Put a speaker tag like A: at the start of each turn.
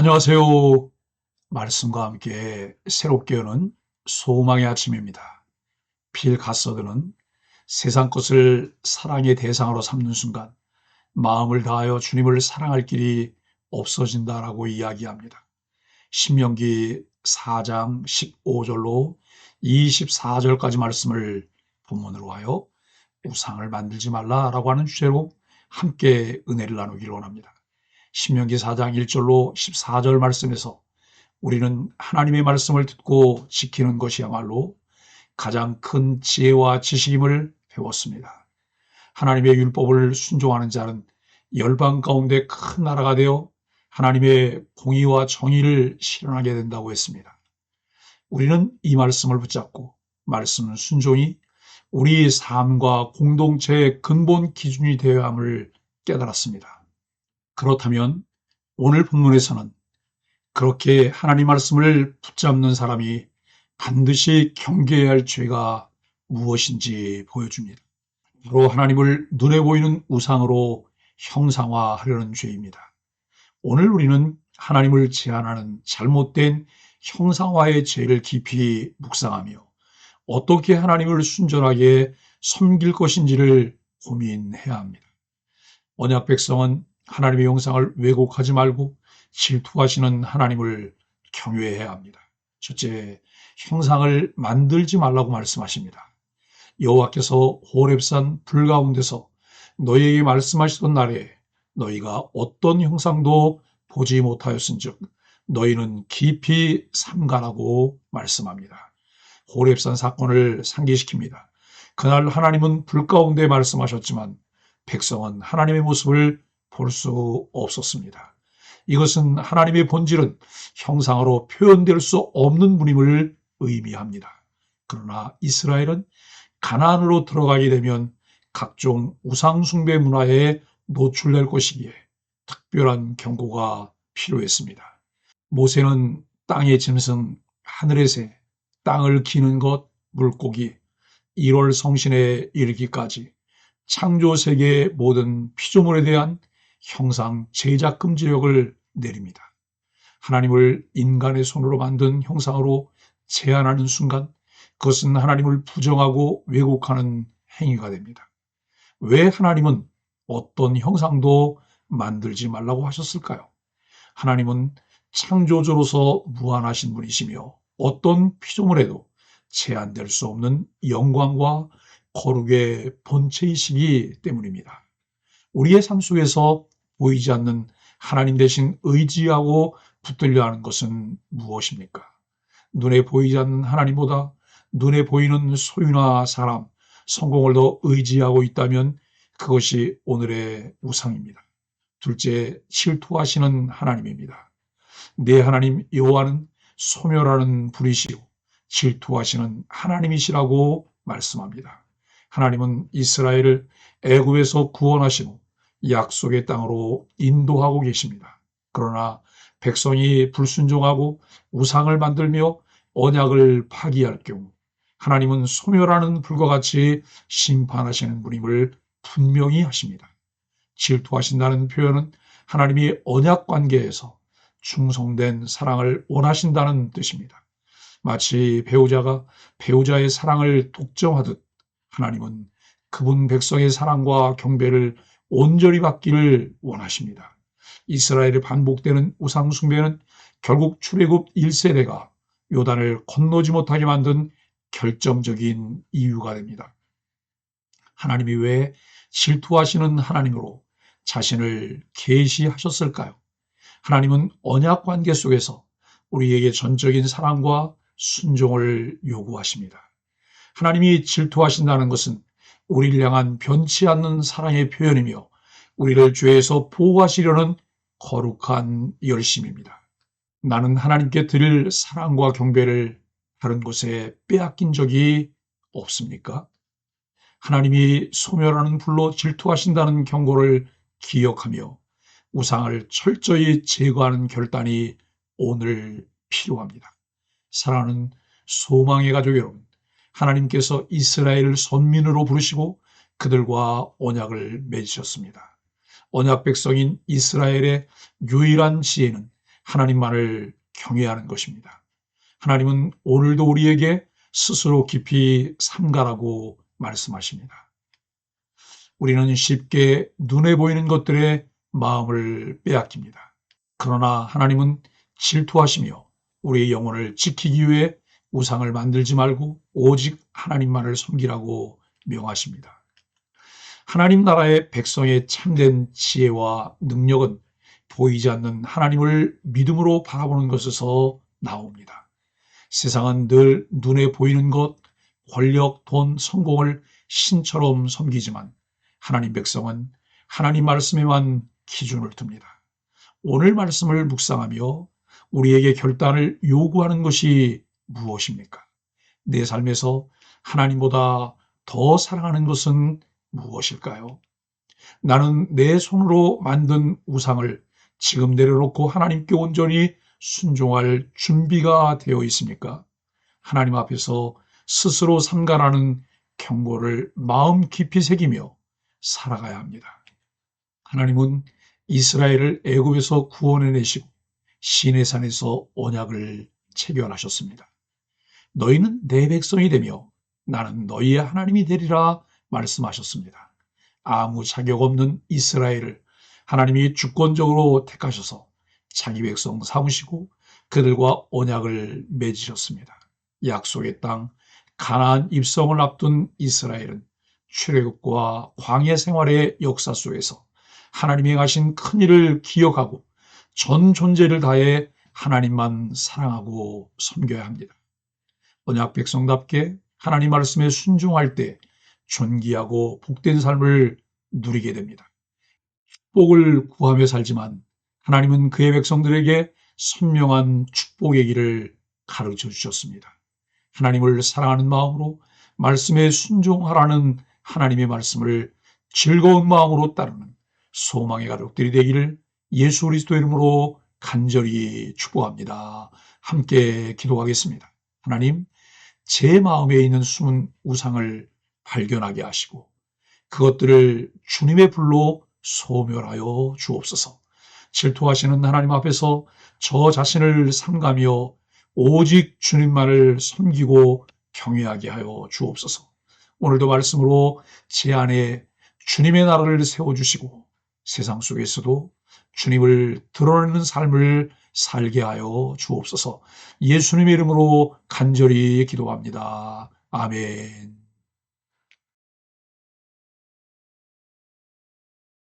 A: 안녕하세요. 말씀과 함께 새롭게 여는 소망의 아침입니다. 빌 가서드는 세상 것을 사랑의 대상으로 삼는 순간 마음을 다하여 주님을 사랑할 길이 없어진다라고 이야기합니다. 신명기 4장 15절로 24절까지 말씀을 본문으로 하여 우상을 만들지 말라라고 하는 주제로 함께 은혜를 나누기를 원합니다. 신명기 4장 1절로 14절 말씀에서 우리는 하나님의 말씀을 듣고 지키는 것이야말로 가장 큰 지혜와 지식임을 배웠습니다. 하나님의 율법을 순종하는 자는 열방 가운데 큰 나라가 되어 하나님의 공의와 정의를 실현하게 된다고 했습니다. 우리는 이 말씀을 붙잡고 말씀 순종이 우리 삶과 공동체의 근본 기준이 되어야 함을 깨달았습니다. 그렇다면 오늘 본문에서는 그렇게 하나님 말씀을 붙잡는 사람이 반드시 경계해야 할 죄가 무엇인지 보여줍니다. 바로 하나님을 눈에 보이는 우상으로 형상화하려는 죄입니다. 오늘 우리는 하나님을 제한하는 잘못된 형상화의 죄를 깊이 묵상하며 어떻게 하나님을 순전하게 섬길 것인지를 고민해야 합니다. 언약 백성은 하나님의 형상을 왜곡하지 말고 질투하시는 하나님을 경외해야 합니다. 첫째, 형상을 만들지 말라고 말씀하십니다. 여호와께서 호렙산 불 가운데서 너희에게 말씀하시던 날에 너희가 어떤 형상도 보지 못하였은즉 너희는 깊이 삼가라고 말씀합니다. 호렙산 사건을 상기시킵니다. 그날 하나님은 불 가운데 말씀하셨지만 백성은 하나님의 모습을 볼 수 없었습니다. 이것은 하나님의 본질은 형상으로 표현될 수 없는 분임을 의미합니다. 그러나 이스라엘은 가나안으로 들어가게 되면 각종 우상 숭배 문화에 노출될 것이기에 특별한 경고가 필요했습니다. 모세는 땅의 짐승, 하늘의 새, 땅을 기는 것, 물고기, 1월 성신에 이르기까지 창조 세계의 모든 피조물에 대한 형상 제작 금지령을 내립니다. 하나님을 인간의 손으로 만든 형상으로 제한하는 순간 그것은 하나님을 부정하고 왜곡하는 행위가 됩니다. 왜 하나님은 어떤 형상도 만들지 말라고 하셨을까요? 하나님은 창조주로서 무한하신 분이시며 어떤 피조물에도 제한될 수 없는 영광과 거룩의 본체이시기 때문입니다. 우리의 삶 속에서 보이지 않는 하나님 대신 의지하고 붙들려 하는 것은 무엇입니까? 눈에 보이지 않는 하나님보다 눈에 보이는 소유나 사람, 성공을 더 의지하고 있다면 그것이 오늘의 우상입니다. 둘째, 질투하시는 하나님입니다. 내 하나님 여호와는 소멸하는 분이시요 질투하시는 하나님이시라고 말씀합니다. 하나님은 이스라엘을 애굽에서 구원하신 후 약속의 땅으로 인도하고 계십니다. 그러나 백성이 불순종하고 우상을 만들며 언약을 파기할 경우 하나님은 소멸하는 불과 같이 심판하시는 분임을 분명히 하십니다. 질투하신다는 표현은 하나님이 언약 관계에서 충성된 사랑을 원하신다는 뜻입니다. 마치 배우자가 배우자의 사랑을 독점하듯 하나님은 그분 백성의 사랑과 경배를 온전히 받기를 원하십니다. 이스라엘에 반복되는 우상 숭배는 결국 출애굽 1세대가 요단을 건너지 못하게 만든 결정적인 이유가 됩니다. 하나님이 왜 질투하시는 하나님으로 자신을 계시하셨을까요? 하나님은 언약 관계 속에서 우리에게 전적인 사랑과 순종을 요구하십니다. 하나님이 질투하신다는 것은 우리를 향한 변치 않는 사랑의 표현이며 우리를 죄에서 보호하시려는 거룩한 열심입니다. 나는 하나님께 드릴 사랑과 경배를 다른 곳에 빼앗긴 적이 없습니까? 하나님이 소멸하는 불로 질투하신다는 경고를 기억하며 우상을 철저히 제거하는 결단이 오늘 필요합니다. 사랑하는 소망의 가족 여러분, 하나님께서 이스라엘을 선민으로 부르시고 그들과 언약을 맺으셨습니다. 언약 백성인 이스라엘의 유일한 지혜는 하나님만을 경외하는 것입니다. 하나님은 오늘도 우리에게 스스로 깊이 삼가라고 말씀하십니다. 우리는 쉽게 눈에 보이는 것들에 마음을 빼앗깁니다. 그러나 하나님은 질투하시며 우리의 영혼을 지키기 위해 우상을 만들지 말고 오직 하나님만을 섬기라고 명하십니다. 하나님 나라의 백성의 참된 지혜와 능력은 보이지 않는 하나님을 믿음으로 바라보는 것에서 나옵니다. 세상은 늘 눈에 보이는 것, 권력, 돈, 성공을 신처럼 섬기지만 하나님 백성은 하나님 말씀에만 기준을 둡니다. 오늘 말씀을 묵상하며 우리에게 결단을 요구하는 것이 무엇입니까? 내 삶에서 하나님보다 더 사랑하는 것은 무엇일까요? 나는 내 손으로 만든 우상을 지금 내려놓고 하나님께 온전히 순종할 준비가 되어 있습니까? 하나님 앞에서 스스로 삼가라는 경고를 마음 깊이 새기며 살아가야 합니다. 하나님은 이스라엘을 애굽에서 구원해내시고 시내산에서 언약을 체결하셨습니다. 너희는 내 백성이 되며 나는 너희의 하나님이 되리라 말씀하셨습니다. 아무 자격 없는 이스라엘을 하나님이 주권적으로 택하셔서 자기 백성 삼으시고 그들과 언약을 맺으셨습니다. 약속의 땅 가나안 입성을 앞둔 이스라엘은 출애굽과 광야 생활의 역사 속에서 하나님이 행하신 큰 일을 기억하고 전 존재를 다해 하나님만 사랑하고 섬겨야 합니다. 언약 백성답게 하나님 말씀에 순종할 때 존귀하고 복된 삶을 누리게 됩니다. 축복을 구하며 살지만 하나님은 그의 백성들에게 선명한 축복의 길을 가르쳐 주셨습니다. 하나님을 사랑하는 마음으로 말씀에 순종하라는 하나님의 말씀을 즐거운 마음으로 따르는 소망의 가족들이 되기를 예수 그리스도 이름으로 간절히 축복합니다. 함께 기도하겠습니다. 하나님, 제 마음에 있는 숨은 우상을 발견하게 하시고 그것들을 주님의 불로 소멸하여 주옵소서. 질투하시는 하나님 앞에서 저 자신을 삼가며 오직 주님만을 섬기고 경외하게 하여 주옵소서. 오늘도 말씀으로 제 안에 주님의 나라를 세워주시고 세상 속에서도 주님을 드러내는 삶을 살게 하여 주옵소서. 예수님의 이름으로 간절히 기도합니다. 아멘.